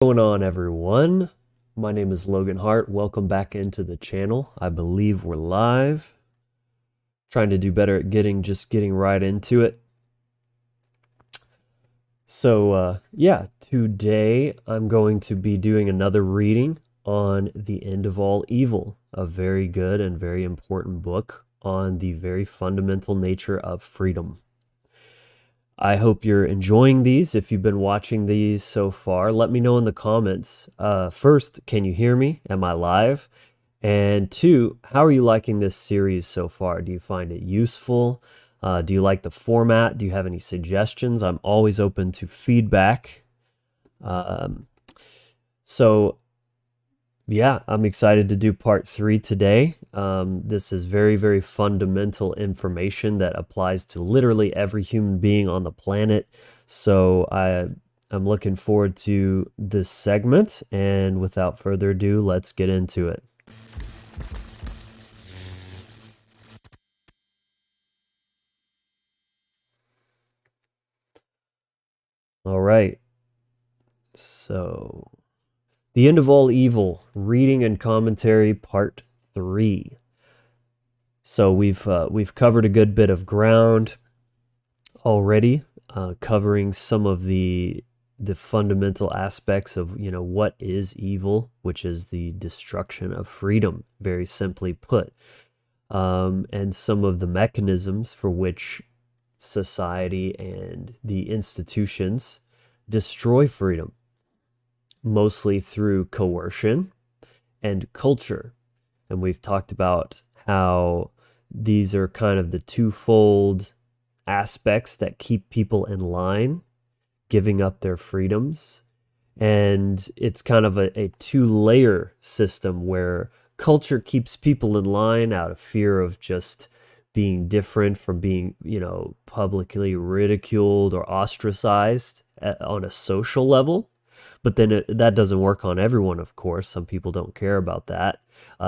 What's going on, everyone? My name is Logan Hart. Welcome back into the channel. I believe we're live. Trying to do better at getting right into it. So today I'm going to be doing another reading on The End of All Evil, a very good and very important book on the very fundamental nature of freedom. I hope you're enjoying these. If you've been watching these so far, let me know in the comments. First, can you hear me? Am I live? And two, how are you liking this series so far? Do you find it useful? Do you like the format? Do you have any suggestions? I'm always open to feedback. I'm excited to do part 3 today. This is very, very fundamental information that applies to literally every human being on the planet. So I'm looking forward to this segment. And without further ado, let's get into it. All right. So, The End of All Evil, Reading and Commentary, Part 3. So we've covered a good bit of ground already, covering some of the fundamental aspects of what is evil, which is the destruction of freedom, very simply put, and some of the mechanisms for which society and the institutions destroy freedom, mostly through coercion and culture. And we've talked about how these are kind of the twofold aspects that keep people in line, giving up their freedoms. And it's kind of a two-layer system where culture keeps people in line out of fear of just being different, from being, publicly ridiculed or ostracized on a social level. But then that doesn't work on everyone, of course. Some people don't care about that.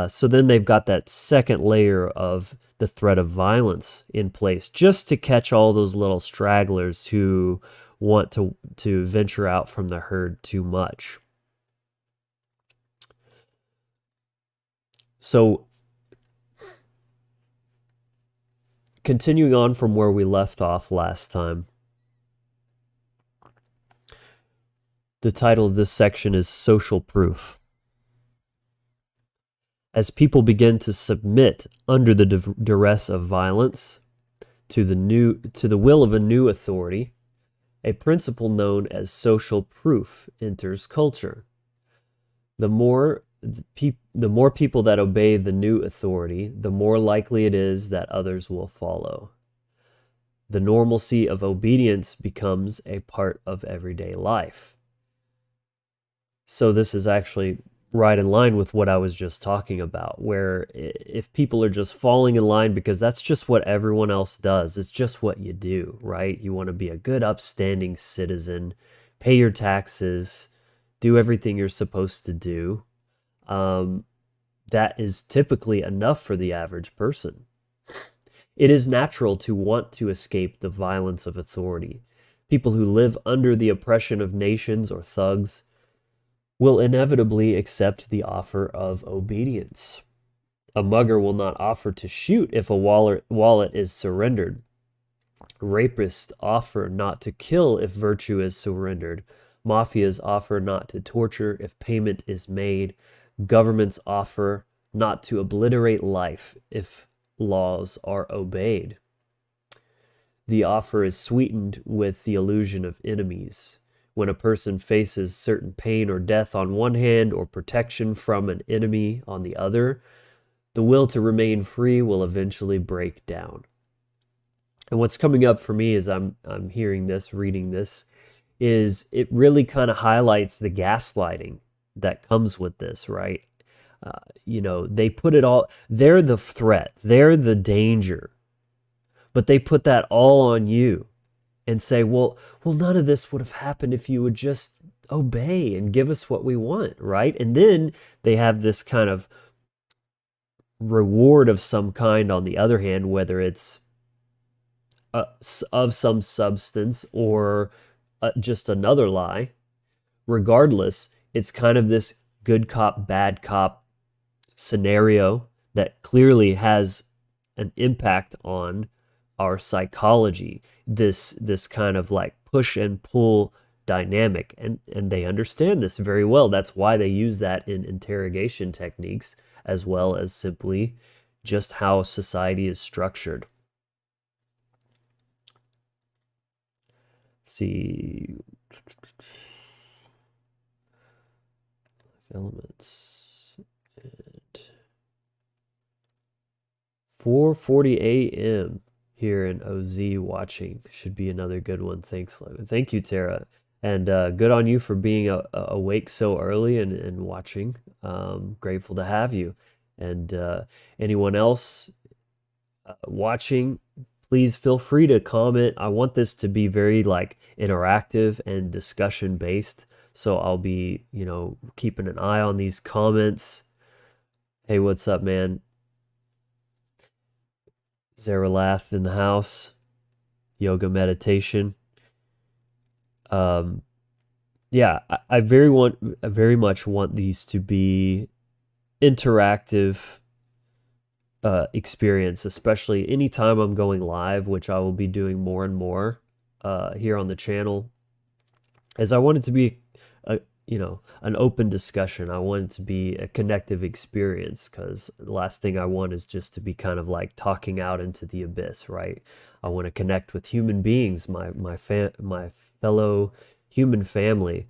So then they've got that second layer of the threat of violence in place, just to catch all those little stragglers who want to venture out from the herd too much. So continuing on from where we left off last time, the title of this section is Social Proof. As people begin to submit under the duress of violence to the will of a new authority, a principle known as social proof enters culture. The more people that obey the new authority, the more likely it is that others will follow. The normalcy of obedience becomes a part of everyday life. So this is actually right in line with what I was just talking about, where if people are just falling in line because that's just what everyone else does, it's just what you do, right? You want to be a good, upstanding citizen, pay your taxes, do everything you're supposed to do. That is typically enough for the average person. It is natural to want to escape the violence of authority. People who live under the oppression of nations or thugs will inevitably accept the offer of obedience. A mugger will not offer to shoot if a wallet is surrendered. Rapists offer not to kill if virtue is surrendered. Mafias offer not to torture if payment is made. Governments offer not to obliterate life if laws are obeyed. The offer is sweetened with the illusion of enemies. When a person faces certain pain or death on one hand, or protection from an enemy on the other, the will to remain free will eventually break down. And what's coming up for me as I'm hearing this, reading this, is it really kind of highlights the gaslighting that comes with this, right? They put it all, they're the threat, they're the danger, but they put that all on you. And say, well, none of this would have happened if you would just obey and give us what we want, right? And then they have this kind of reward of some kind on the other hand, whether it's of some substance or just another lie. Regardless, it's kind of this good cop, bad cop scenario that clearly has an impact on our psychology, this kind of like push and pull dynamic, and they understand this very well. That's why they use that in interrogation techniques, as well as simply just how society is structured. Let's see, elements. And 4:40 a.m. here in OZ watching. Should be another good one. Thanks, Logan. Thank you, Tara. And good on you for being awake so early and watching. Grateful to have you. And anyone else watching, please feel free to comment. I want this to be very like interactive and discussion based. So I'll be, keeping an eye on these comments. Hey, what's up, man? Zaralath in the house. Yoga meditation. Yeah, I very much want these to be interactive experience, especially anytime I'm going live, which I will be doing more and more here on the channel, as I want it to be an open discussion. I want it to be a connective experience, because the last thing I want is just to be kind of like talking out into the abyss, right? I want to connect with human beings, my fellow human family.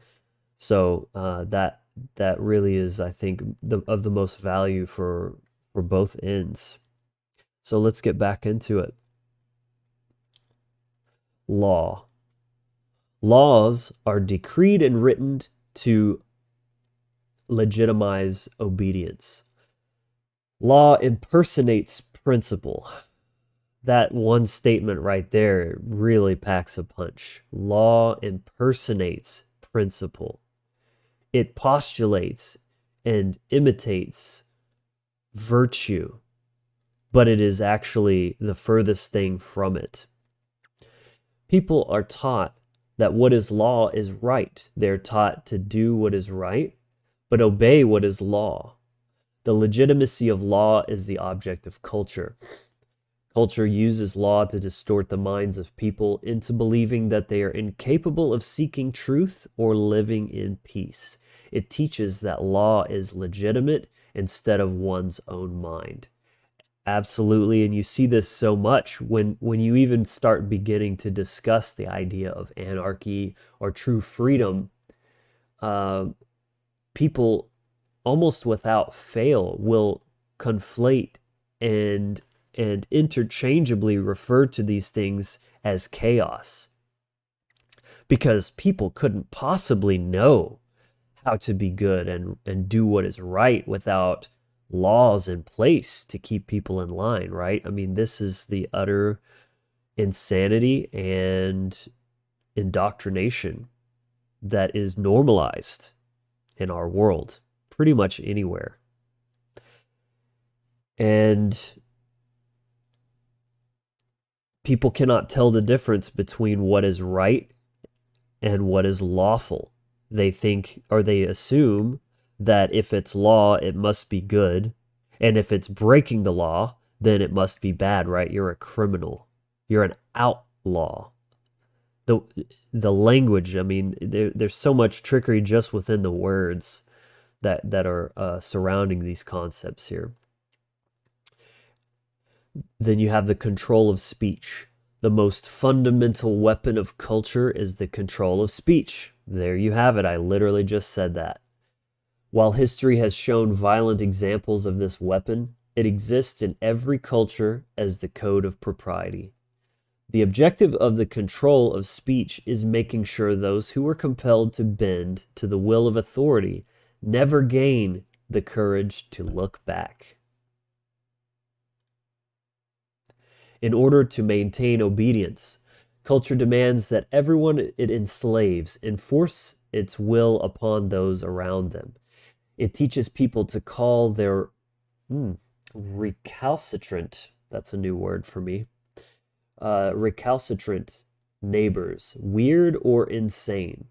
So that really is, I think, of the most value for both ends. So let's get back into it. Law. Laws are decreed and written to legitimize obedience. Law impersonates principle. That one statement right there really packs a punch. Law impersonates principle. It postulates and imitates virtue, but it is actually the furthest thing from it. People are taught that what is law is right. They're taught to do what is right, but obey what is law. The legitimacy of law is the object of culture. Culture uses law to distort the minds of people into believing that they are incapable of seeking truth or living in peace. It teaches that law is legitimate instead of one's own mind. Absolutely, and you see this so much when you even start beginning to discuss the idea of anarchy or true freedom. People almost without fail will conflate and interchangeably refer to these things as chaos, because people couldn't possibly know how to be good and do what is right without laws in place to keep people in line, right? I mean, this is the utter insanity and indoctrination that is normalized in our world, pretty much anywhere. And people cannot tell the difference between what is right and what is lawful. They think, or they assume, that if it's law, it must be good. And if it's breaking the law, then it must be bad, right? You're a criminal. You're an outlaw. The language, I mean, there's so much trickery just within the words that are surrounding these concepts here. Then you have the control of speech. The most fundamental weapon of culture is the control of speech. There you have it. I literally just said that. While history has shown violent examples of this weapon, it exists in every culture as the code of propriety. The objective of the control of speech is making sure those who are compelled to bend to the will of authority never gain the courage to look back. In order to maintain obedience, culture demands that everyone it enslaves enforce its will upon those around them. It teaches people to call their recalcitrant, that's a new word for me, recalcitrant neighbors weird or insane.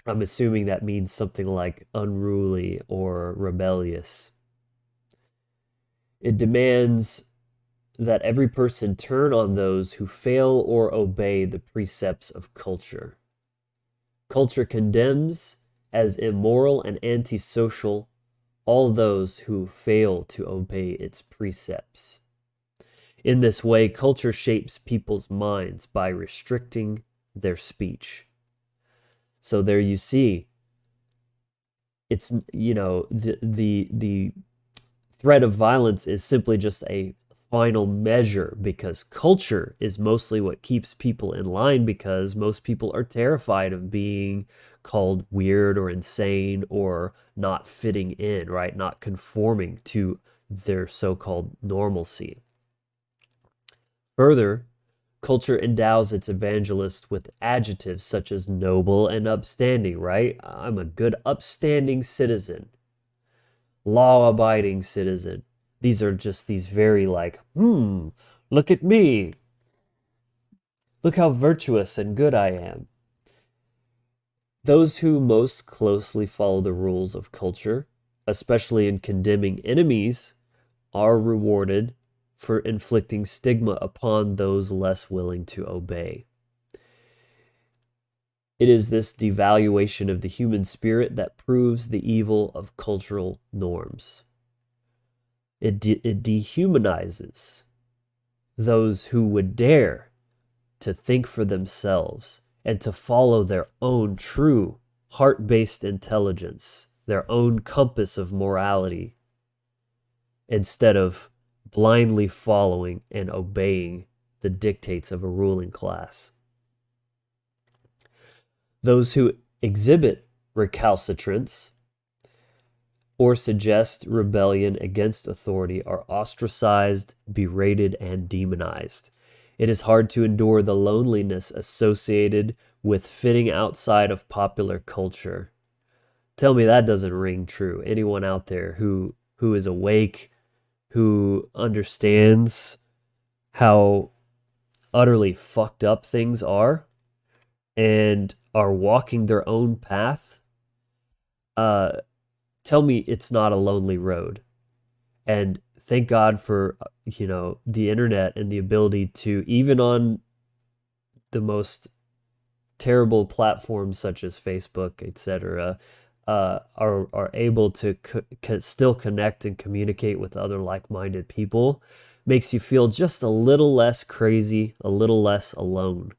I'm assuming that means something like unruly or rebellious. It demands that every person turn on those who fail or obey the precepts of culture. Culture condemns as immoral and antisocial all those who fail to obey its precepts. In this way, culture shapes people's minds by restricting their speech. So there you see, it's, the threat of violence is simply just a final measure, because culture is mostly what keeps people in line, because most people are terrified of being called weird or insane or not fitting in, right? Not conforming to their so-called normalcy. Further, culture endows its evangelists with adjectives such as noble and upstanding, right? I'm a good upstanding citizen, law-abiding citizen. These are just these very like, look at me. Look how virtuous and good I am. Those who most closely follow the rules of culture, especially in condemning enemies, are rewarded for inflicting stigma upon those less willing to obey. It is this devaluation of the human spirit that proves the evil of cultural norms. It dehumanizes those who would dare to think for themselves and to follow their own true heart-based intelligence, their own compass of morality, instead of blindly following and obeying the dictates of a ruling class. Those who exhibit recalcitrance or suggest rebellion against authority are ostracized, berated, and demonized. It is hard to endure the loneliness associated with fitting outside of popular culture. Tell me that doesn't ring true. Anyone out there who is awake, who understands how utterly fucked up things are and are walking their own path, tell me it's not a lonely road. And thank God for, the internet and the ability to, even on the most terrible platforms such as Facebook, etc., are able to still connect and communicate with other like-minded people. Makes you feel just a little less crazy, a little less alone.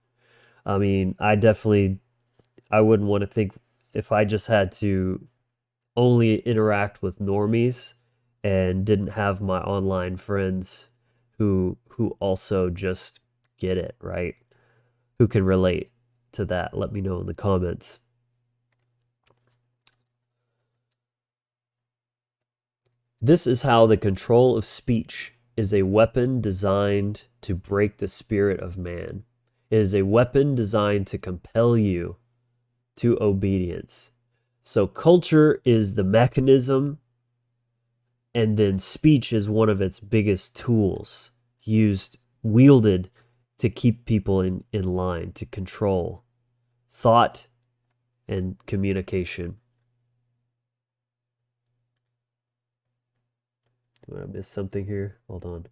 I mean, I wouldn't want to think, if I just had to only interact with normies and didn't have my online friends who also just get it, right? Who can relate to that? Let me know in the comments. This is how the control of speech is a weapon designed to break the spirit of man. It is a weapon designed to compel you to obedience. So culture is the mechanism, and then speech is one of its biggest tools, wielded to keep people in line, to control thought and communication. Did I miss something here? Hold on.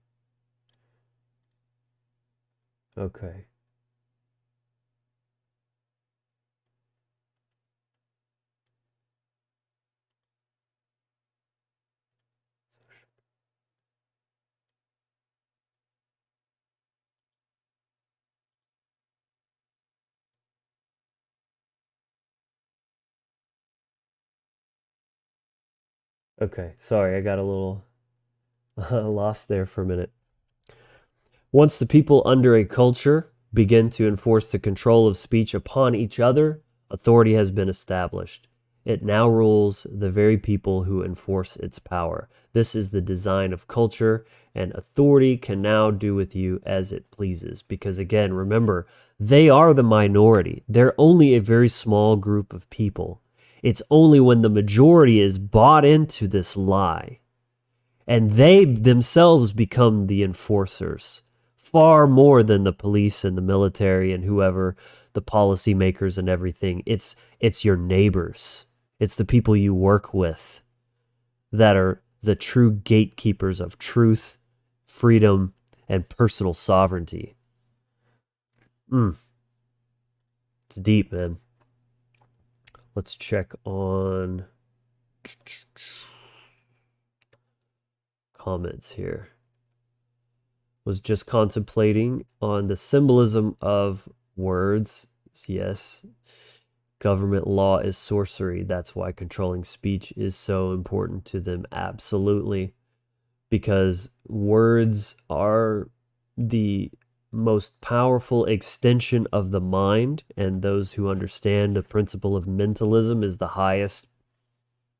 Okay. Okay, sorry, I got a little lost there for a minute. Once the people under a culture begin to enforce the control of speech upon each other, authority has been established. It now rules the very people who enforce its power. This is the design of culture, and authority can now do with you as it pleases. Because again, remember, they are the minority. They're only a very small group of people. It's only when the majority is bought into this lie and they themselves become the enforcers far more than the police and the military and whoever, the policymakers and everything. It's your neighbors. It's the people you work with that are the true gatekeepers of truth, freedom, and personal sovereignty. It's deep, man. Let's check on comments here. Was just contemplating on the symbolism of words. Yes. Government law is sorcery. That's why controlling speech is so important to them. Absolutely. Because words are the most powerful extension of the mind, and those who understand the principle of mentalism is the highest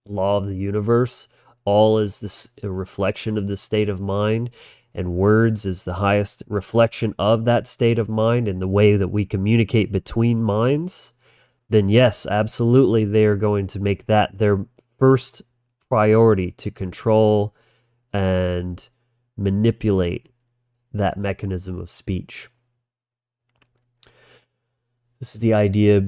law of the universe. All is this a reflection of the state of mind, and words is the highest reflection of that state of mind and the way that we communicate between minds. Then yes, absolutely, they are going to make that their first priority, to control and manipulate that mechanism of speech. This is the idea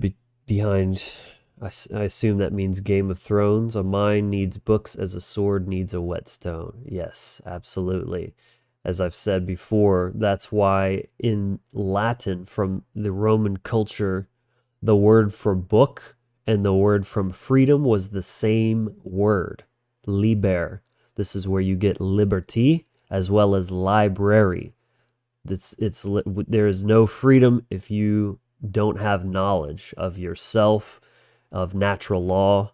behind, I assume that means Game of Thrones. A mind needs books as a sword needs a whetstone. Yes, absolutely. As I've said before, that's why in Latin, from the Roman culture, the word for book and the word from freedom was the same word, liber. This is where you get liberty as well as library. There is no freedom if you don't have knowledge of yourself, of natural law.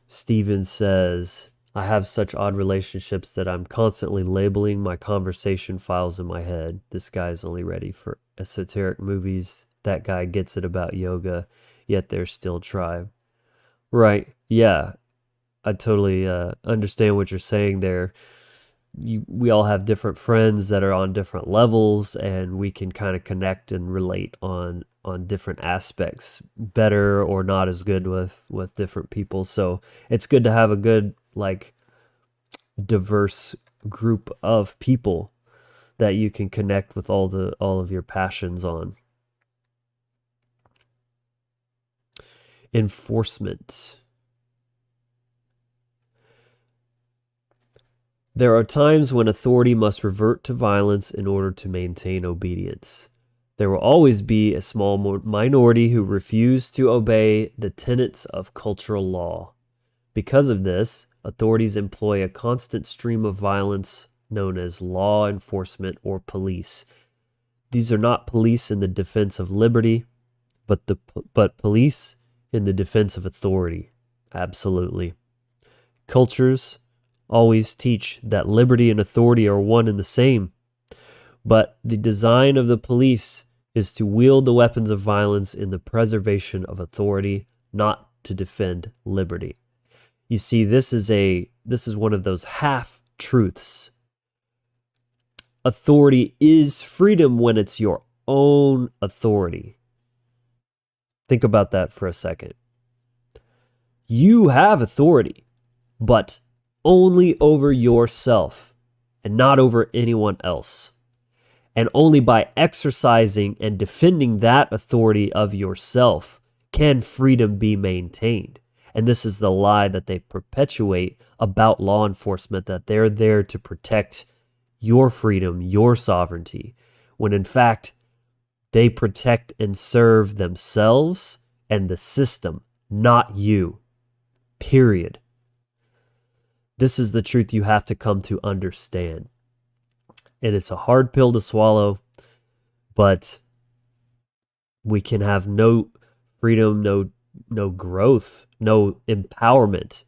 Steven says, I have such odd relationships that I'm constantly labeling my conversation files in my head. This guy's only ready for esoteric movies. That guy gets it about yoga, yet they're still tribe. Right. Yeah. I totally understand what you're saying there. We all have different friends that are on different levels, and we can kind of connect and relate on different aspects, better or not as good with different people. So it's good to have a good, like, diverse group of people that you can connect with all of your passions on. Enforcement. There are times when authority must revert to violence in order to maintain obedience. There will always be a small minority who refuse to obey the tenets of cultural law. Because of this, authorities employ a constant stream of violence known as law enforcement or police. These are not police in the defense of liberty, but police in the defense of authority. Absolutely. Cultures always teach that liberty and authority are one and the same, but the design of the police is to wield the weapons of violence in the preservation of authority, not to defend liberty. You see, this is one of those half-truths. Authority is freedom when it's your own authority. Think about that for a second. You have authority, but only over yourself and not over anyone else. And only by exercising and defending that authority of yourself can freedom be maintained. And this is the lie that they perpetuate about law enforcement, that they're there to protect your freedom, your sovereignty, when in fact, they protect and serve themselves and the system, not you. Period. This is the truth you have to come to understand. And it's a hard pill to swallow, but we can have no freedom, no growth, no empowerment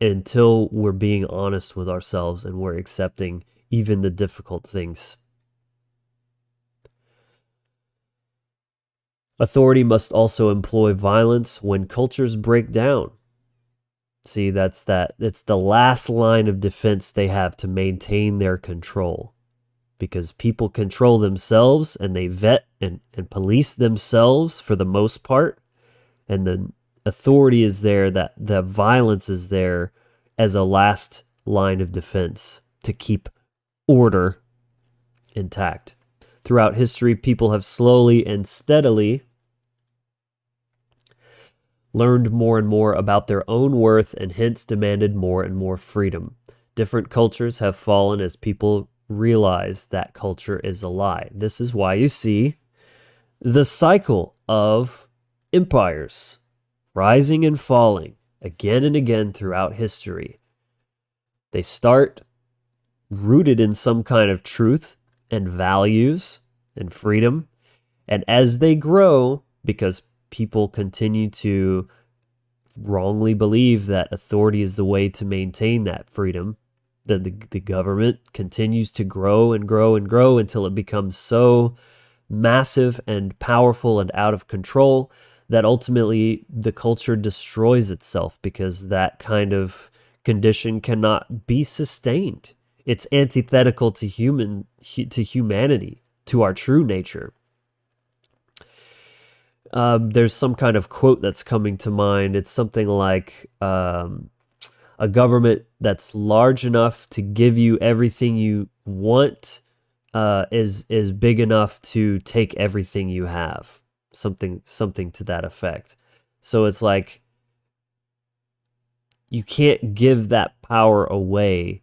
until we're being honest with ourselves and we're accepting even the difficult things. Authority must also employ violence when cultures break down. See, it's the last line of defense they have to maintain their control. Because people control themselves and they vet and police themselves for the most part. And the authority is there, that the violence is there as a last line of defense to keep order intact. Throughout history, people have slowly and steadily learned more and more about their own worth and hence demanded more and more freedom. Different cultures have fallen as people realize that culture is a lie. This is why you see the cycle of empires rising and falling again and again throughout history. They start rooted in some kind of truth and values and freedom, and as they grow, because people continue to wrongly believe that authority is the way to maintain that freedom, the government continues to grow and grow and grow until it becomes so massive and powerful and out of control that ultimately the culture destroys itself, because that kind of condition cannot be sustained. It's antithetical to humanity, to our true nature. There's some kind of quote that's coming to mind. It's something like, a government that's large enough to give you everything you want is big enough to take everything you have. Something to that effect. So it's like, you can't give that power away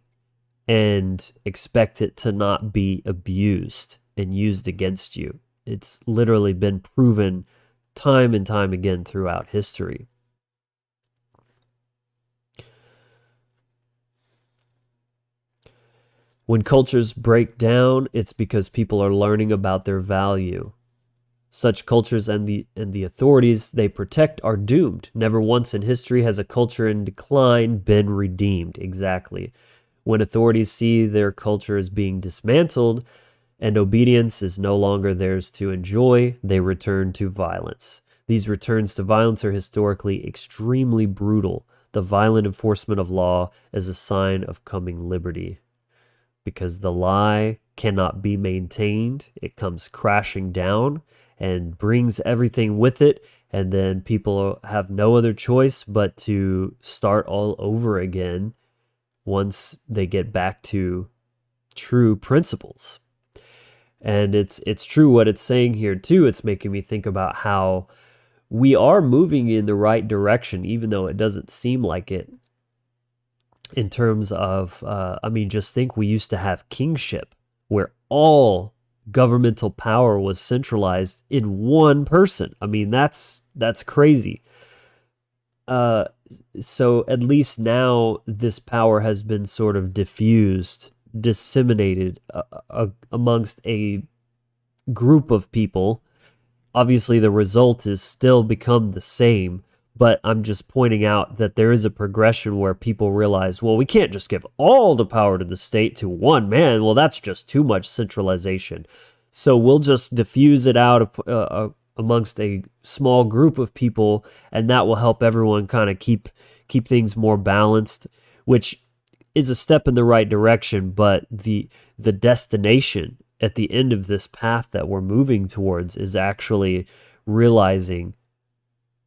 and expect it to not be abused and used against you. It's literally been proven time and time again throughout history. When cultures break down, it's because people are learning about their value. Such cultures and the authorities they protect are doomed. Never once in history has a culture in decline been redeemed. Exactly. When authorities see their culture is being dismantled and obedience is no longer theirs to enjoy, they return to violence. These returns to violence are historically extremely brutal. The violent enforcement of law is a sign of coming liberty. Because the lie cannot be maintained, it comes crashing down and brings everything with it, and then people have no other choice but to start all over again once they get back to true principles. And it's true what it's saying here too. It's making me think about how we are moving in the right direction, even though it doesn't seem like it. In terms of, just think, we used to have kingship where all governmental power was centralized in one person. I mean, that's crazy. So at least now this power has been sort of diffused, disseminated amongst a group of people. Obviously, the result is still become the same, but I'm just pointing out that there is a progression where people realize, well, we can't just give all the power to the state to one man. Well, that's just too much centralization. So we'll just diffuse it out amongst a small group of people, and that will help everyone kind of keep things more balanced, which is a step in the right direction. But the destination at the end of this path that we're moving towards is actually realizing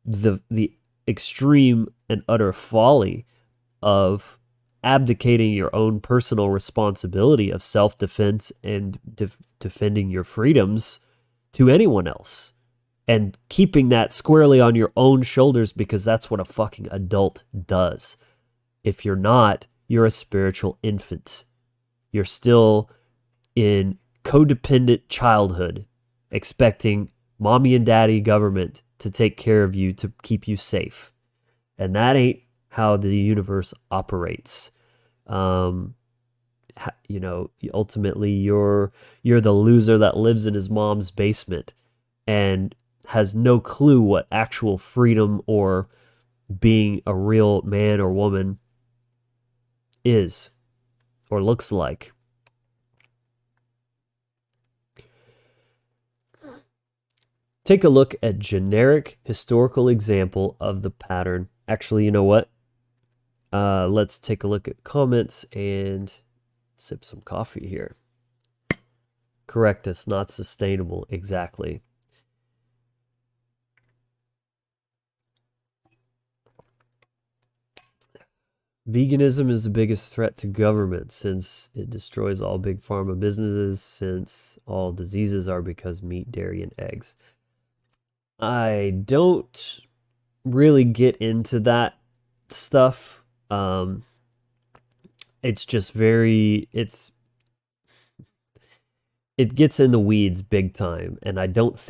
the extreme and utter folly of abdicating your own personal responsibility of self-defense and defending your freedoms to anyone else, and keeping that squarely on your own shoulders, because that's what a fucking adult does. If you're not, you're a spiritual infant. You're still in codependent childhood, expecting mommy and daddy government to take care of you, to keep you safe. And that ain't how the universe operates. Ultimately, you're the loser that lives in his mom's basement and has no clue what actual freedom or being a real man or woman is or looks like. Take a look at generic historical example of the pattern. Actually, you know what? Let's take a look at comments and sip some coffee here. Correct us, not sustainable. Exactly. Veganism is the biggest threat to government since it destroys all big pharma businesses, since all diseases are because meat, dairy, and eggs. I don't really get into that stuff. It's just it gets in the weeds big time, and I just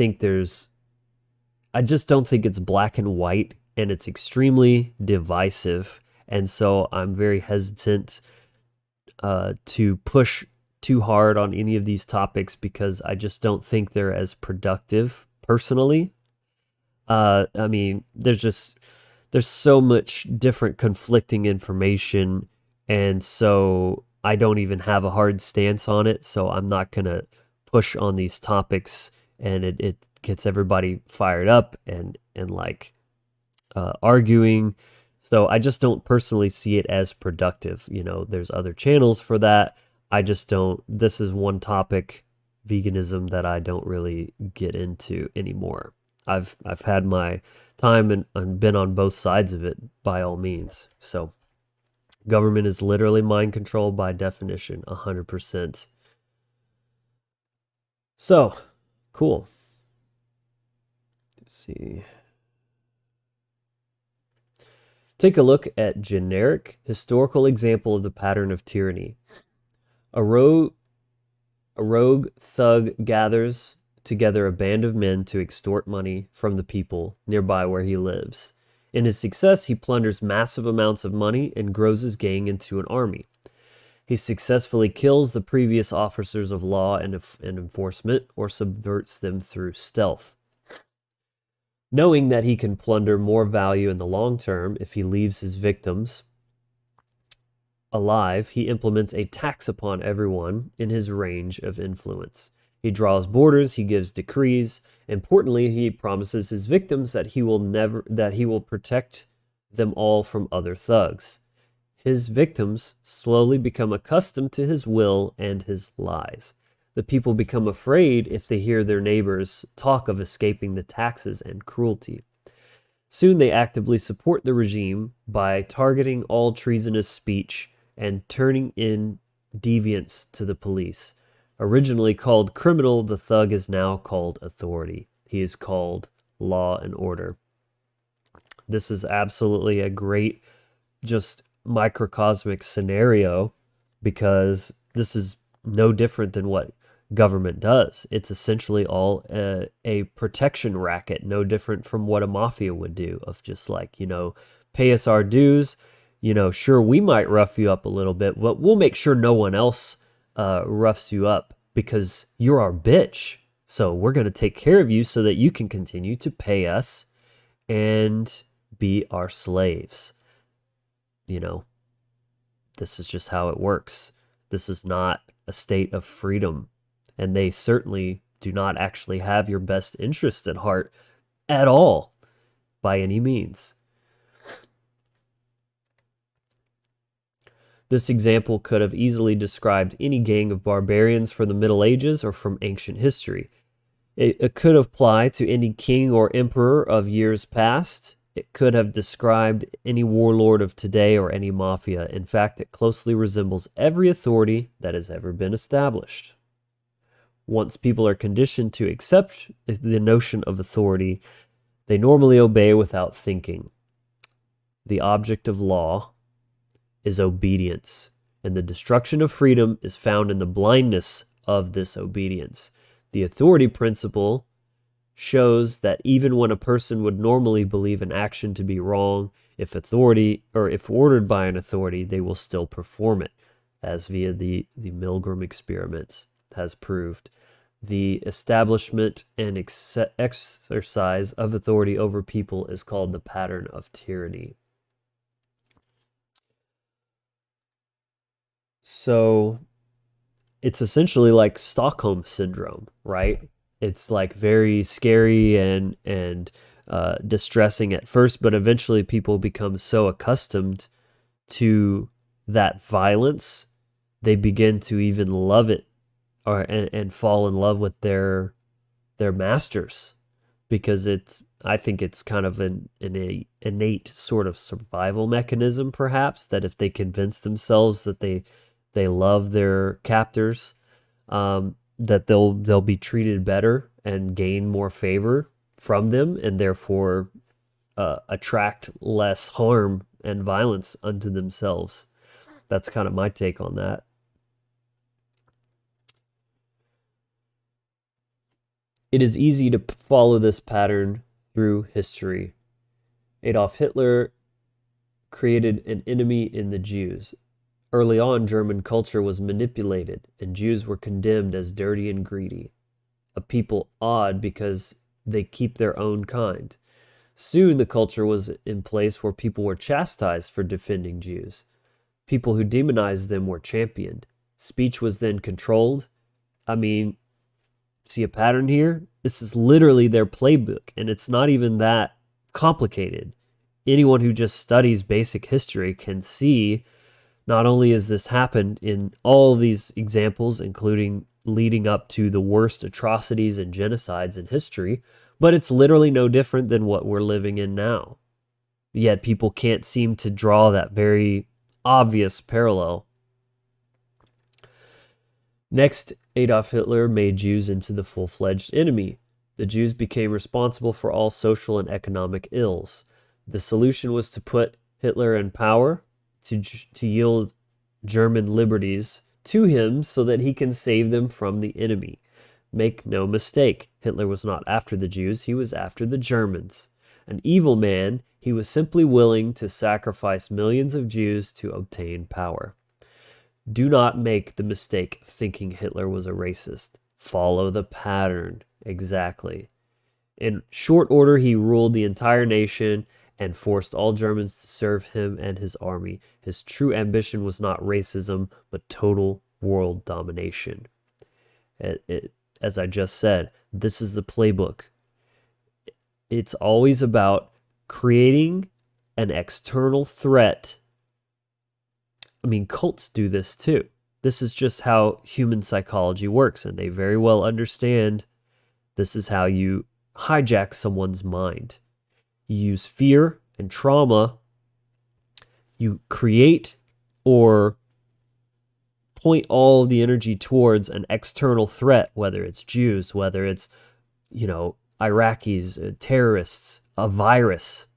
don't think it's black and white, and it's extremely divisive. And so I'm very hesitant to push too hard on any of these topics because I just don't think they're as productive personally. I mean, there's so much different conflicting information, and so I don't even have a hard stance on it. So I'm not gonna push on these topics, and it gets everybody fired up and like arguing. So I just don't personally see it as productive. You know, there's other channels for that. I just don't. This is one topic, veganism, that I don't really get into anymore. I've had my time and been on both sides of it by all means. So government is literally mind control by definition, 100%. So, cool. Let's see. Take a look at generic historical example of the pattern of tyranny. A rogue thug gathers together a band of men to extort money from the people nearby where he lives. In his success, he plunders massive amounts of money and grows his gang into an army. He successfully kills the previous officers of law and enforcement or subverts them through stealth. Knowing that he can plunder more value in the long term if he leaves his victims alive, he implements a tax upon everyone in his range of influence. He draws borders, he gives decrees. Importantly, he promises his victims that he will protect them all from other thugs. His victims slowly become accustomed to his will and his lies. The people become afraid if they hear their neighbors talk of escaping the taxes and cruelty. Soon they actively support the regime by targeting all treasonous speech and turning in deviants to the police. Originally called criminal, the thug is now called authority. He is called law and order. This is absolutely a great, just microcosmic scenario because this is no different than what government does. It's essentially all a protection racket, no different from what a mafia would do, of just like, you know, pay us our dues. You know, sure, we might rough you up a little bit, but we'll make sure no one else roughs you up because you're our bitch. So we're going to take care of you so that you can continue to pay us and be our slaves. You know, this is just how it works. This is not a state of freedom. And they certainly do not actually have your best interest at heart at all, by any means. This example could have easily described any gang of barbarians from the Middle Ages or from ancient history. It could apply to any king or emperor of years past. It could have described any warlord of today or any mafia. In fact, it closely resembles every authority that has ever been established. Once people are conditioned to accept the notion of authority, they normally obey without thinking. The object of law is obedience, and the destruction of freedom is found in the blindness of this obedience. The authority principle shows that even when a person would normally believe an action to be wrong, if ordered by an authority, they will still perform it, as via the Milgram experiments has proved. The establishment and exercise of authority over people is called the pattern of tyranny. So it's essentially like Stockholm syndrome, right? It's like very scary and distressing at first, but eventually people become so accustomed to that violence, they begin to even love it and fall in love with their masters, because I think it's kind of an innate sort of survival mechanism, perhaps, that if they convince themselves that they love their captors, that they'll be treated better and gain more favor from them, and therefore attract less harm and violence unto themselves. That's kind of my take on that. It is easy to follow this pattern through history. Adolf Hitler created an enemy in the Jews. Early on, German culture was manipulated, and Jews were condemned as dirty and greedy, a people odd because they keep their own kind. Soon, the culture was in place where people were chastised for defending Jews. People who demonized them were championed. Speech was then controlled. I mean, see a pattern here? This is literally their playbook, and it's not even that complicated. Anyone who just studies basic history can see not only has this happened in all of these examples, including leading up to the worst atrocities and genocides in history, but it's literally no different than what we're living in now. Yet people can't seem to draw that very obvious parallel. Next, Adolf Hitler made Jews into the full-fledged enemy. The Jews became responsible for all social and economic ills. The solution was to put Hitler in power, to yield German liberties to him so that he can save them from the enemy. Make no mistake, Hitler was not after the Jews, he was after the Germans. An evil man, he was simply willing to sacrifice millions of Jews to obtain power. Do not make the mistake of thinking Hitler was a racist. Follow the pattern. Exactly. In short order, he ruled the entire nation and forced all Germans to serve him and his army. His true ambition was not racism, but total world domination. As I just said, this is the playbook. It's always about creating an external threat. I mean, cults do this too. This is just how human psychology works, and they very well understand this is how you hijack someone's mind. You use fear and trauma. You create or point all the energy towards an external threat, whether it's Jews, whether it's, Iraqis, terrorists, a virus.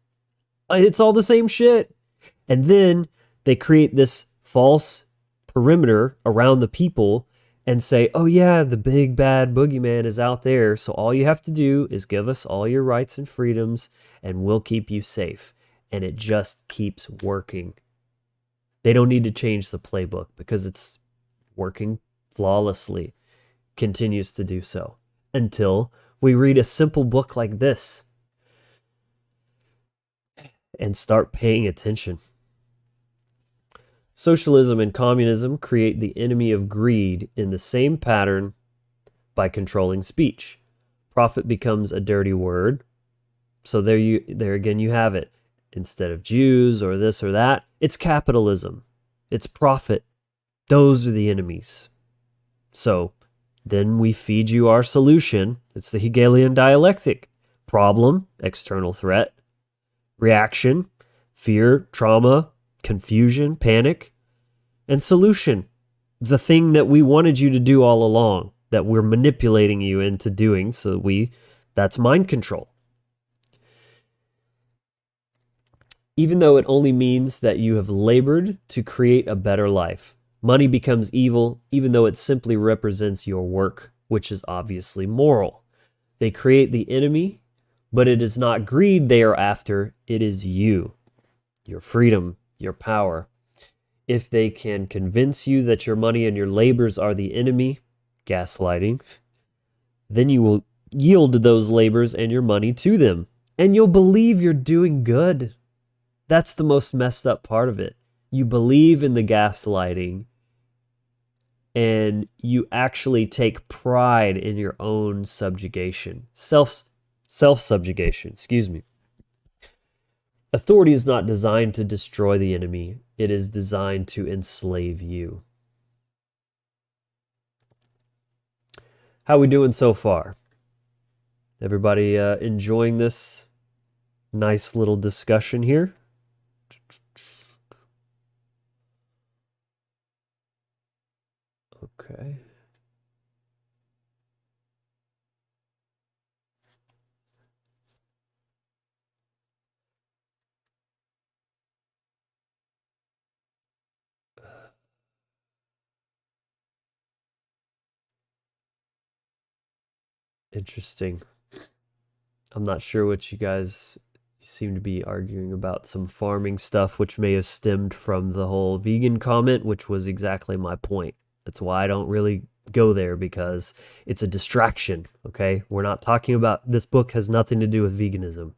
It's all the same shit. And then they create this false perimeter around the people and say, oh yeah, the big bad boogeyman is out there, so all you have to do is give us all your rights and freedoms and we'll keep you safe. And it just keeps working. They don't need to change the playbook because it's working flawlessly, continues to do so, until we read a simple book like this and start paying attention. Socialism and communism create the enemy of greed in the same pattern by controlling speech. Profit becomes a dirty word. So there again you have it. Instead of Jews or this or that, it's capitalism. It's profit. Those are the enemies. So then we feed you our solution. It's the Hegelian dialectic. Problem, external threat. Reaction, fear, trauma, confusion, panic. And solution, the thing that we wanted you to do all along, that we're manipulating you into doing, so that's mind control. Even though it only means that you have labored to create a better life, money becomes evil, even though it simply represents your work, which is obviously moral. They create the enemy, but it is not greed they are after, it is you, your freedom, your power. If they can convince you that your money and your labors are the enemy, gaslighting, then you will yield those labors and your money to them, and you'll believe you're doing good. That's the most messed up part of it. You believe in the gaslighting, and you actually take pride in your own subjugation. Self-subjugation, excuse me. Authority is not designed to destroy the enemy. It is designed to enslave you. How are we doing so far? Everybody enjoying this Nice little discussion here. Okay. Interesting. I'm not sure what you guys seem to be arguing about, some farming stuff, which may have stemmed from the whole vegan comment, which was exactly my point. That's why I don't really go there, because it's a distraction, okay? We're not talking about, this book has nothing to do with veganism.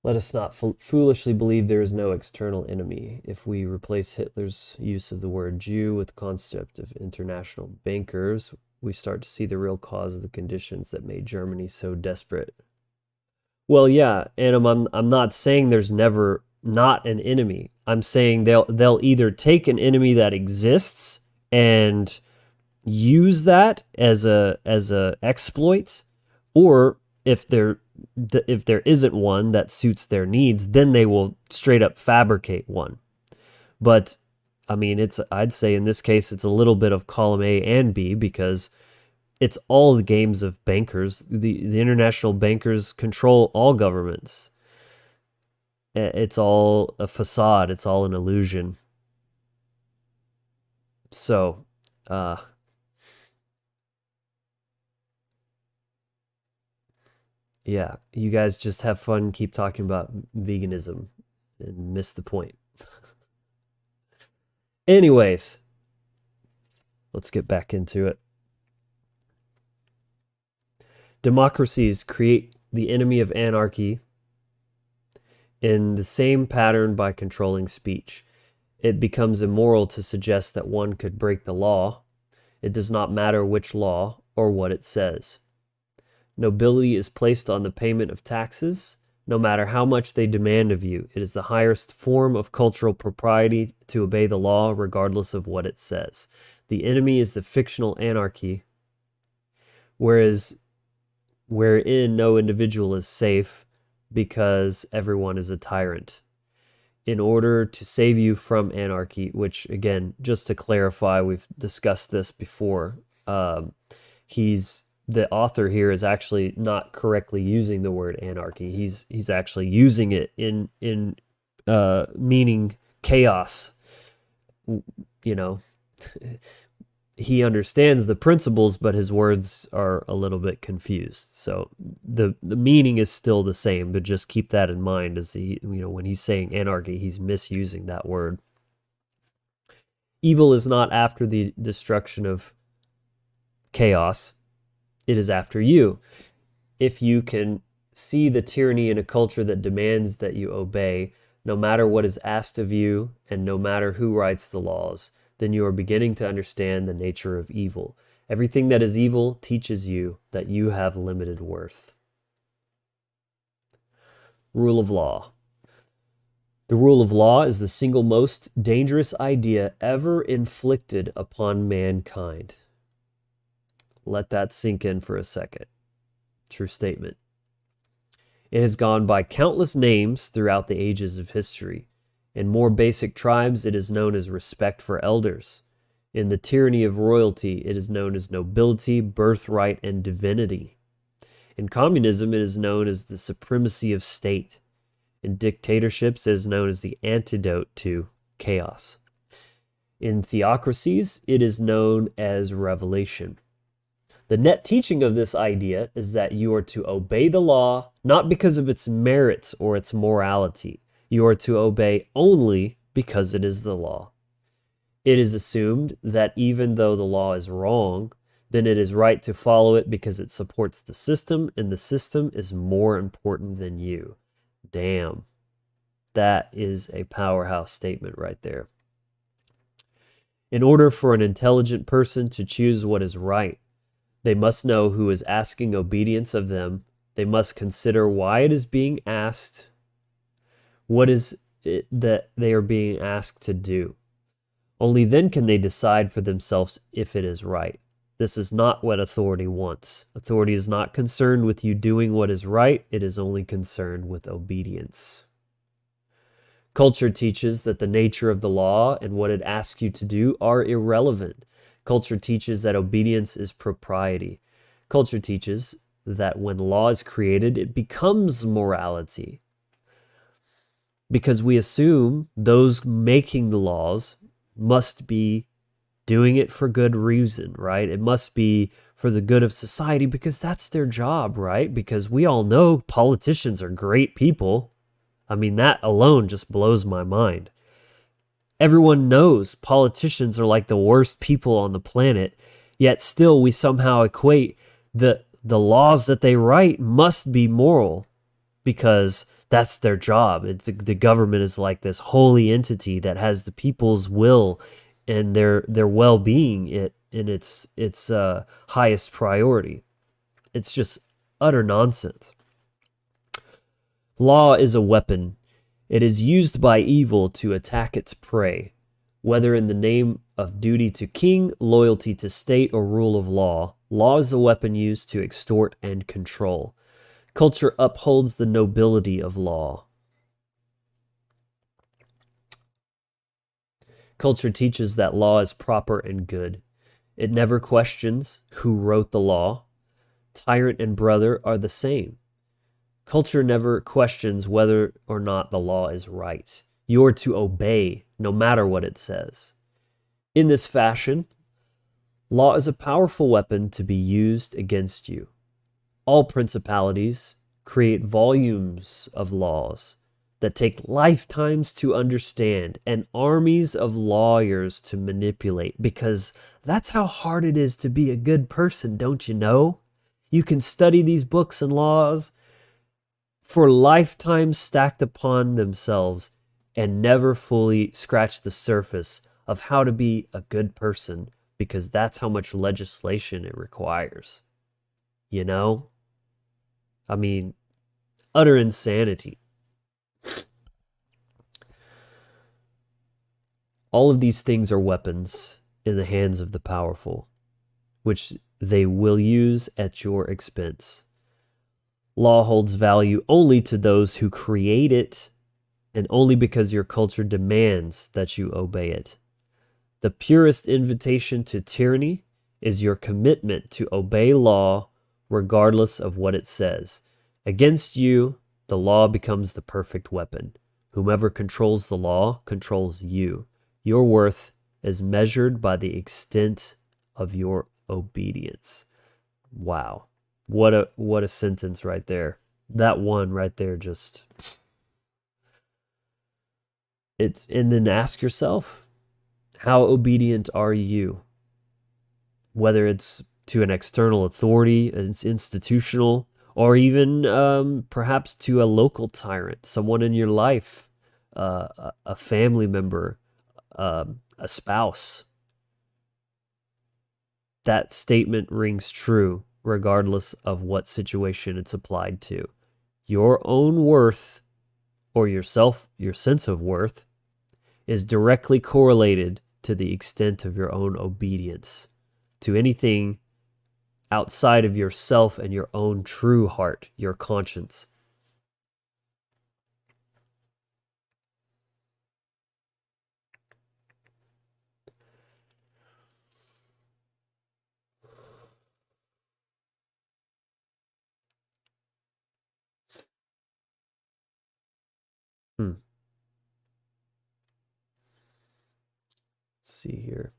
Let us not foolishly believe there is no external enemy. If we replace Hitler's use of the word Jew with the concept of international bankers, we start to see the real cause of the conditions that made Germany so desperate. Well, yeah, and I'm not saying there's never not an enemy. I'm saying they'll either take an enemy that exists and use that as a exploit, or if there isn't one that suits their needs, then they will straight up fabricate one. But I mean, I'd say in this case it's a little bit of column A and B, because it's all the games of bankers. The international bankers control all governments. It's all a facade. It's all an illusion. So, yeah, you guys just have fun, keep talking about veganism, and miss the point. Anyways, let's get back into it. Democracies create the enemy of anarchy in the same pattern by controlling speech. It becomes immoral to suggest that one could break the law. It does not matter which law or what it says. Nobility is placed on the payment of taxes, no matter how much they demand of you. It is the highest form of cultural propriety to obey the law, regardless of what it says. The enemy is the fictional anarchy, wherein no individual is safe, because everyone is a tyrant. In order to save you from anarchy, which, again, just to clarify, we've discussed this before, the author here is actually not correctly using the word anarchy. He's actually using it in meaning chaos. You know, he understands the principles, but his words are a little bit confused. So the meaning is still the same, but just keep that in mind, as when he's saying anarchy, he's misusing that word. Evil is not after the destruction of chaos. It is after you. If you can see the tyranny in a culture that demands that you obey, no matter what is asked of you and no matter who writes the laws, then you are beginning to understand the nature of evil. Everything that is evil teaches you that you have limited worth. Rule of law. The rule of law is the single most dangerous idea ever inflicted upon mankind. Let that sink in for a second. True statement. It has gone by countless names throughout the ages of history. In more basic tribes, it is known as respect for elders. In the tyranny of royalty, it is known as nobility, birthright, and divinity. In communism, it is known as the supremacy of state. In dictatorships, it is known as the antidote to chaos. In theocracies, it is known as revelation. The net teaching of this idea is that you are to obey the law, not because of its merits or its morality. You are to obey only because it is the law. It is assumed that even though the law is wrong, then it is right to follow it because it supports the system, and the system is more important than you. Damn. That is a powerhouse statement right there. In order for an intelligent person to choose what is right, they must know who is asking obedience of them. They must consider why it is being asked, what is it that they are being asked to do. Only then can they decide for themselves if it is right. This is not what authority wants. Authority is not concerned with you doing what is right. It is only concerned with obedience. Culture teaches that the nature of the law and what it asks you to do are irrelevant. Culture teaches that obedience is propriety. Culture teaches that when law is created, it becomes morality. Because we assume those making the laws must be doing it for good reason, right? It must be for the good of society because that's their job, right? Because we all know politicians are great people. I mean, that alone just blows my mind. Everyone knows politicians are like the worst people on the planet, yet still we somehow equate the laws that they write must be moral because that's their job. The government is like this holy entity that has the people's will and their well-being in its highest priority. It's just utter nonsense. Law is a weapon. It is used by evil to attack its prey, whether in the name of duty to king, loyalty to state, or rule of law. Law is a weapon used to extort and control. Culture upholds the nobility of law. Culture teaches that law is proper and good. It never questions who wrote the law. Tyrant and brother are the same. Culture never questions whether or not the law is right. You're to obey no matter what it says. In this fashion, law is a powerful weapon to be used against you. All principalities create volumes of laws that take lifetimes to understand and armies of lawyers to manipulate, because that's how hard it is to be a good person, don't you know? You can study these books and laws for lifetimes stacked upon themselves and never fully scratch the surface of how to be a good person, because that's how much legislation it requires. You know? I mean, utter insanity. All of these things are weapons in the hands of the powerful, which they will use at your expense. Law holds value only to those who create it, and only because your culture demands that you obey it. The purest invitation to tyranny is your commitment to obey law regardless of what it says. Against you, the law becomes the perfect weapon. Whomever controls the law controls you. Your worth is measured by the extent of your obedience. Wow. What a sentence right there. That one right there just... And then ask yourself, how obedient are you? Whether it's to an external authority, it's institutional, or even perhaps to a local tyrant, someone in your life, a family member, a spouse. That statement rings true regardless of what situation it's applied to. Your own worth, or your sense of worth, is directly correlated to the extent of your own obedience to anything outside of yourself and your own true heart, your conscience. See here.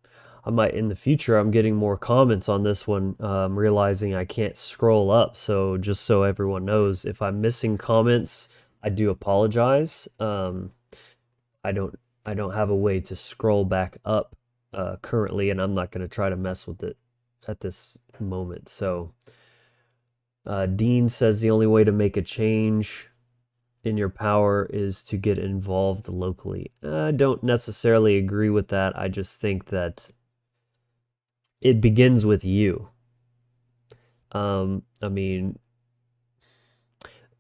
I might, in the future, I'm getting more comments on this one, realizing I can't scroll up. So just so everyone knows, if I'm missing comments, I do apologize. I don't have a way to scroll back up currently, and I'm not going to try to mess with it at this moment. So Dean says the only way to make a change in your power is to get involved locally. I don't necessarily agree with that. I just think that it begins with you. I mean,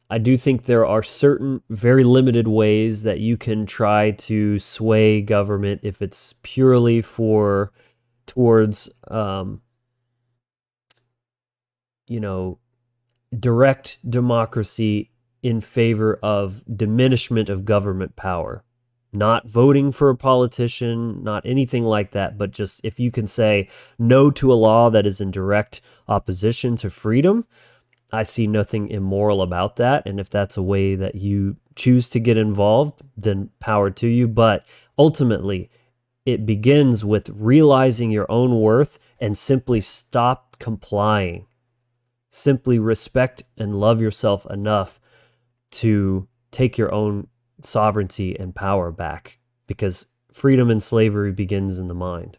I do think there are certain very limited ways that you can try to sway government if it's purely towards direct democracy in favor of diminishment of government power. Not voting for a politician, not anything like that, but just if you can say no to a law that is in direct opposition to freedom, I see nothing immoral about that. And if that's a way that you choose to get involved, then power to you. But ultimately, it begins with realizing your own worth and simply stop complying. Simply respect and love yourself enough to take your own sovereignty and power back, because freedom and slavery begins in the mind.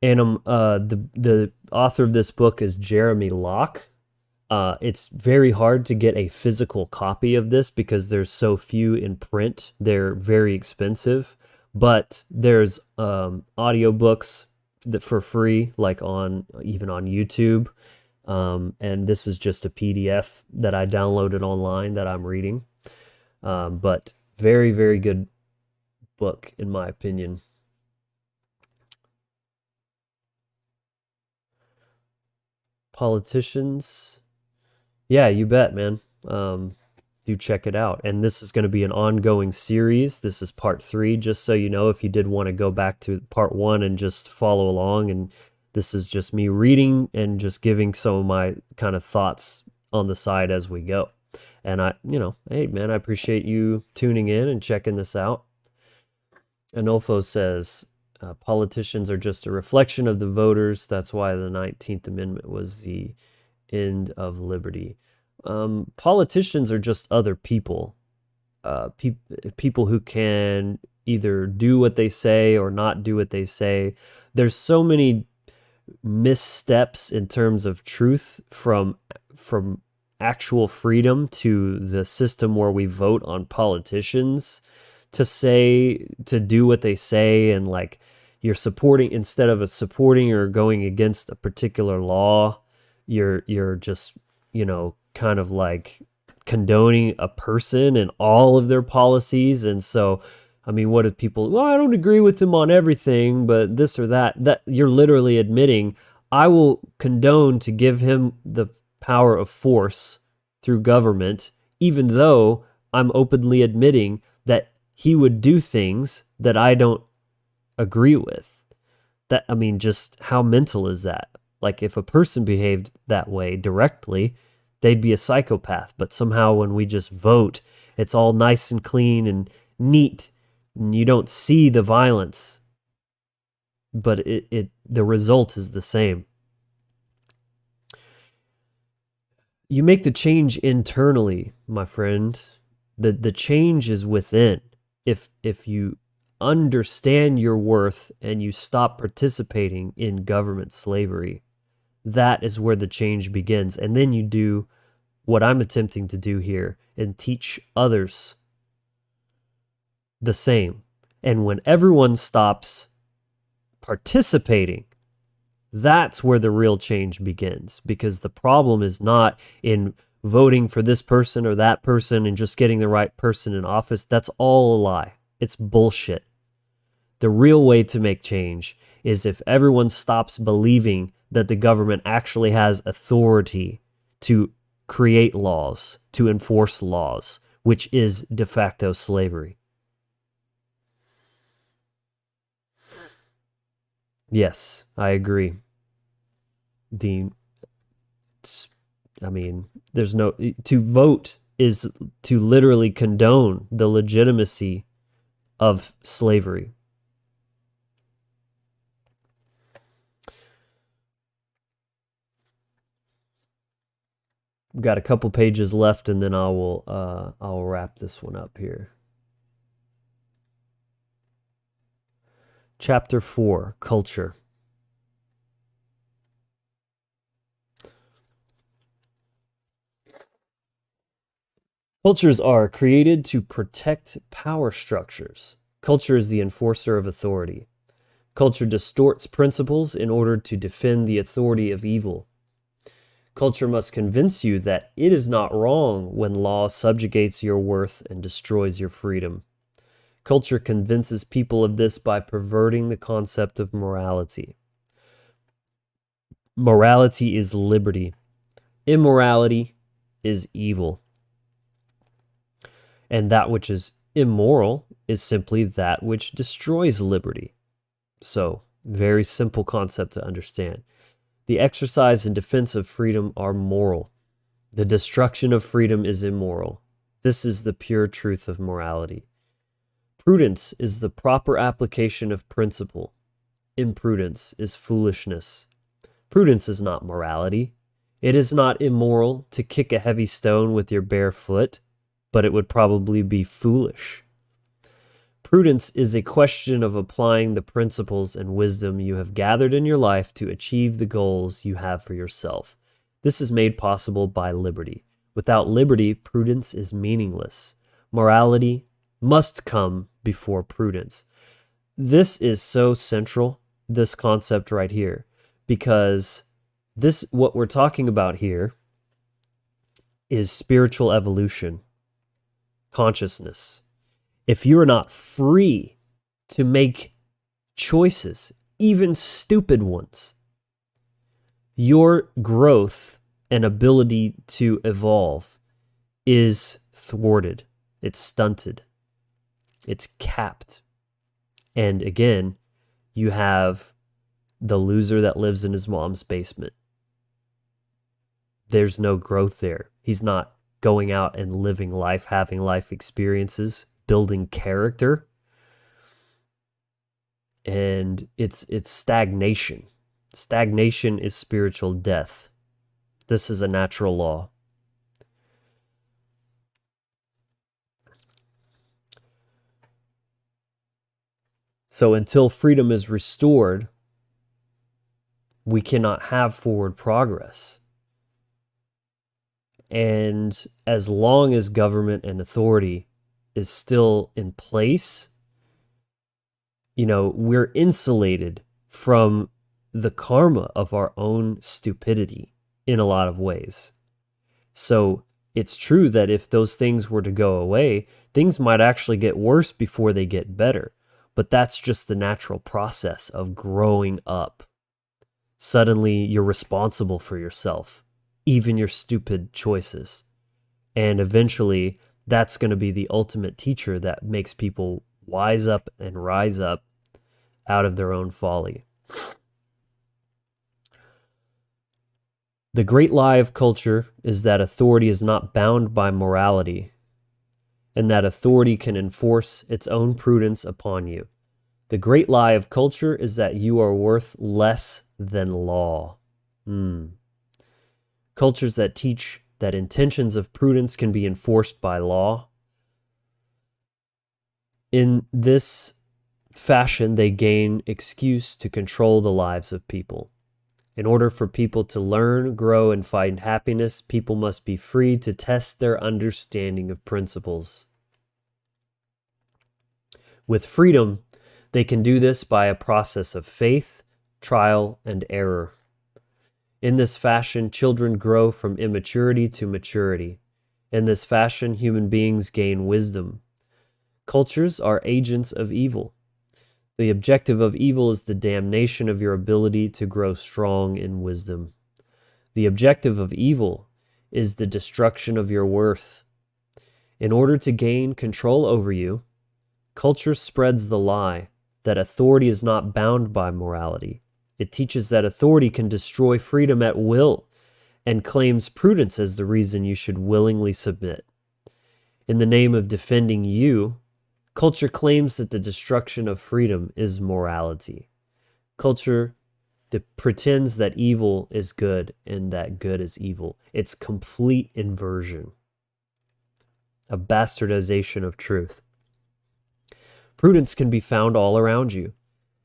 And the author of this book is Jeremy Locke. It's very hard to get a physical copy of this because there's so few in print. They're very expensive, but there's audiobooks that for free, like even on YouTube. And this is just a PDF that I downloaded online that I'm reading. But very, very good book, in my opinion. Politicians. Yeah, you bet, man. Do check it out. And this is going to be an ongoing series. This is part 3, just so you know, if you did want to go back to part 1 and just follow along. And this is just me reading and just giving some of my kind of thoughts on the side as we go. And hey, man, I appreciate you tuning in and checking this out. Anolfo says, politicians are just a reflection of the voters. That's why the 19th Amendment was the end of liberty. Politicians are just other people. People who can either do what they say or not do what they say. There's so many missteps in terms of truth from actual freedom to the system where we vote on politicians to do what they say, and like you're supporting, instead of supporting or going against a particular law, you're just kind of like condoning a person and all of their policies. And so I mean, what if people, well, I don't agree with him on everything, but this or that you're literally admitting, I will condone to give him the power of force through government, even though I'm openly admitting that he would do things that I don't agree with. That, I mean, just how mental is that? Like, if a person behaved that way directly, they'd be a psychopath. But somehow when we just vote, it's all nice and clean and neat, and you don't see the violence, but the result is the same. You make the change internally, my friend. The change is within. If you understand your worth and you stop participating in government slavery, that is where the change begins. And then you do what I'm attempting to do here and teach others the same. And when everyone stops participating, that's where the real change begins, because the problem is not in voting for this person or that person and just getting the right person in office. That's all a lie. It's bullshit. The real way to make change is if everyone stops believing that the government actually has authority to create laws, to enforce laws, which is de facto slavery. Yes, I agree. There's no, to vote is to literally condone the legitimacy of slavery. We've got a couple pages left, and then I'll wrap this one up here. Chapter 4, Culture. Cultures are created to protect power structures. Culture is the enforcer of authority. Culture distorts principles in order to defend the authority of evil. Culture must convince you that it is not wrong when law subjugates your worth and destroys your freedom. Culture convinces people of this by perverting the concept of morality. Morality is liberty. Immorality is evil. And that which is immoral is simply that which destroys liberty. So, very simple concept to understand. The exercise and defense of freedom are moral. The destruction of freedom is immoral. This is the pure truth of morality. Prudence is the proper application of principle. Imprudence is foolishness. Prudence is not morality. It is not immoral to kick a heavy stone with your bare foot, but it would probably be foolish. Prudence is a question of applying the principles and wisdom you have gathered in your life to achieve the goals you have for yourself. This is made possible by liberty. Without liberty, prudence is meaningless. Morality must come before prudence. This is so central, this concept right here, because what we're talking about here is spiritual evolution, consciousness. If you are not free to make choices, even stupid ones, your growth and ability to evolve is thwarted. It's stunted. It's capped. And again, you have the loser that lives in his mom's basement. There's no growth there. He's not going out and living life, having life experiences, building character. And it's stagnation. Stagnation is spiritual death. This is a natural law. So until freedom is restored, we cannot have forward progress. And as long as government and authority is still in place, we're insulated from the karma of our own stupidity in a lot of ways. So it's true that if those things were to go away, things might actually get worse before they get better. But that's just the natural process of growing up. Suddenly you're responsible for yourself, even your stupid choices. And eventually that's going to be the ultimate teacher that makes people wise up and rise up out of their own folly. The great lie of culture is that authority is not bound by morality, and that authority can enforce its own prudence upon you. The great lie of culture is that you are worth less than law. Cultures that teach that intentions of prudence can be enforced by law. In this fashion, they gain excuse to control the lives of people. In order for people to learn, grow, and find happiness, people must be free to test their understanding of principles. With freedom, they can do this by a process of faith, trial, and error. In this fashion, children grow from immaturity to maturity. In this fashion, human beings gain wisdom. Cultures are agents of evil. The objective of evil is the damnation of your ability to grow strong in wisdom. The objective of evil is the destruction of your worth. In order to gain control over you, culture spreads the lie that authority is not bound by morality. It teaches that authority can destroy freedom at will and claims prudence as the reason you should willingly submit. In the name of defending you, culture claims that the destruction of freedom is morality. Culture pretends that evil is good and that good is evil. It's complete inversion, a bastardization of truth. Prudence can be found all around you.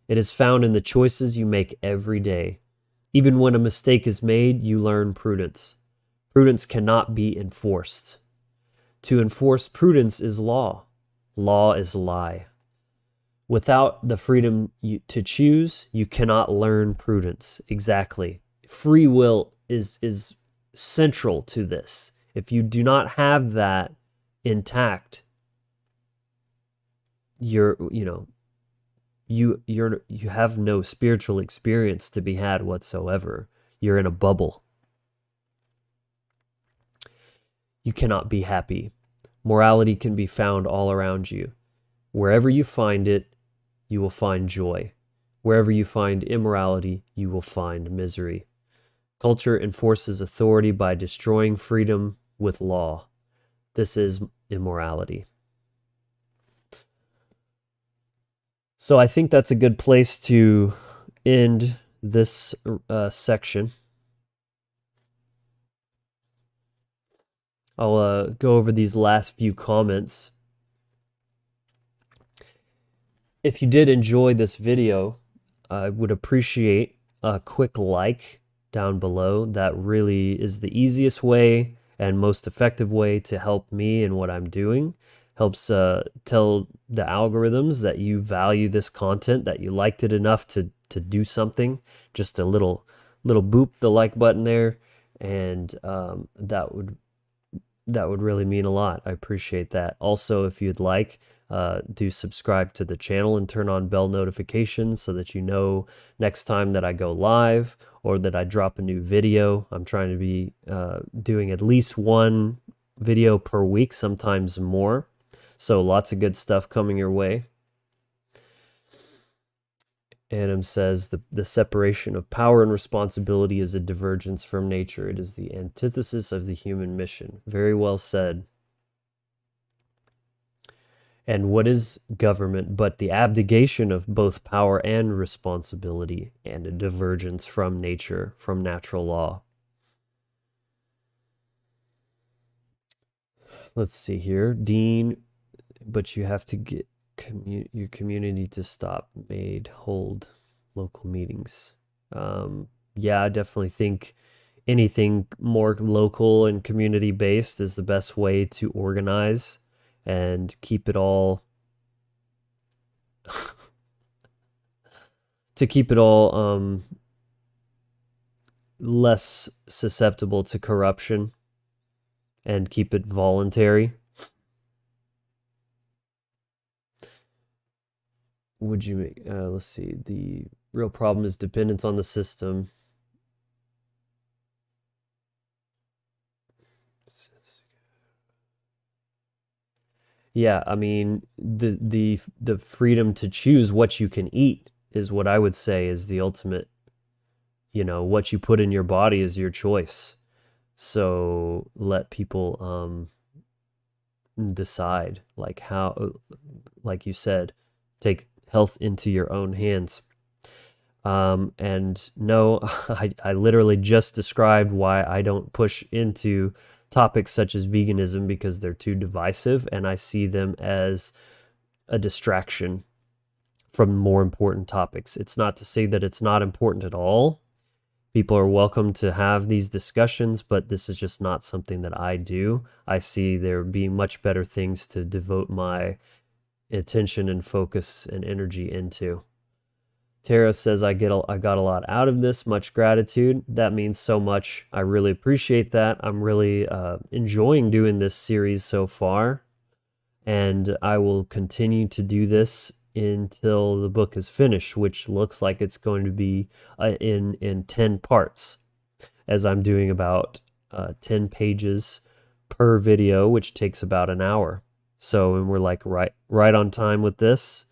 It is found in the choices you make every day. Even when a mistake is made, you learn prudence. Prudence cannot be enforced. To enforce prudence is law. Law is lie. Without the freedom to choose, you cannot learn prudence. Exactly. Free will is central to this. If you do not have that intact, you have no spiritual experience to be had whatsoever. You're in a bubble. You cannot be happy. Morality can be found all around you. Wherever you find it, you will find joy. Wherever you find immorality, you will find misery. Culture enforces authority by destroying freedom with law. This is immorality. So I think that's a good place to end this section. I'll go over these last few comments. If you did enjoy this video, I would appreciate a quick like down below. That really is the easiest way and most effective way to help me in what I'm doing. Helps tell the algorithms that you value this content, that you liked it enough to do something. Just a little boop the like button there, and that would really mean a lot. I appreciate that. Also, if you'd like, do subscribe to the channel and turn on bell notifications so that you know next time that I go live or that I drop a new video. I'm trying to be doing at least one video per week, sometimes more. So lots of good stuff coming your way. Adam says the separation of power and responsibility is a divergence from nature. It is the antithesis of the human mission. Very well said. And what is government but the abdication of both power and responsibility, and a divergence from nature, from natural law? Let's see here. Dean, but you have to get your community to stop hold local meetings. Yeah, I definitely think anything more local and community based is the best way to organize and keep it all less susceptible to corruption and keep it voluntary. Would you make, let's see, the real problem is dependence on the system. Yeah, I mean, the freedom to choose what you can eat is what I would say is the ultimate, what you put in your body is your choice. So let people decide, like how, like you said, take health into your own hands. And no, I literally just described why I don't push into topics such as veganism, because they're too divisive and I see them as a distraction from more important topics. It's not to say that it's not important at all. People are welcome to have these discussions, but this is just not something that I do. I see there being much better things to devote my attention and focus and energy into. Tara says, I got a lot out of this. Much gratitude. That means so much. I really appreciate that. I'm really enjoying doing this series so far, and I will continue to do this until the book is finished, which looks like it's going to be in 10 parts, as I'm doing about 10 pages per video, which takes about an hour. So, and we're like right on time with this.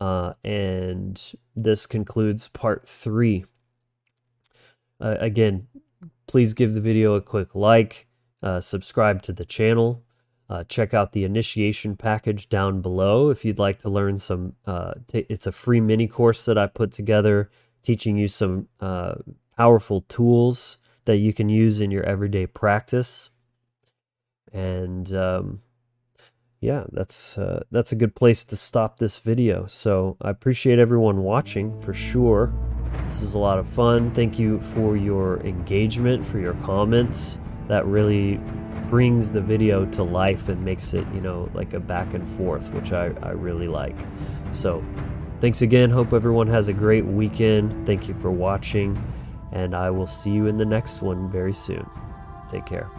And this concludes part 3. Again, please give the video a quick like, subscribe to the channel, check out the initiation package down below if you'd like to learn some, it's a free mini course that I put together teaching you some powerful tools that you can use in your everyday practice. And yeah, that's a good place to stop this video. So I appreciate everyone watching for sure. This is a lot of fun. Thank you for your engagement, for your comments. That really brings the video to life and makes it, like a back and forth, which I really like. So thanks again. Hope everyone has a great weekend. Thank you for watching, and I will see you in the next one very soon. Take care.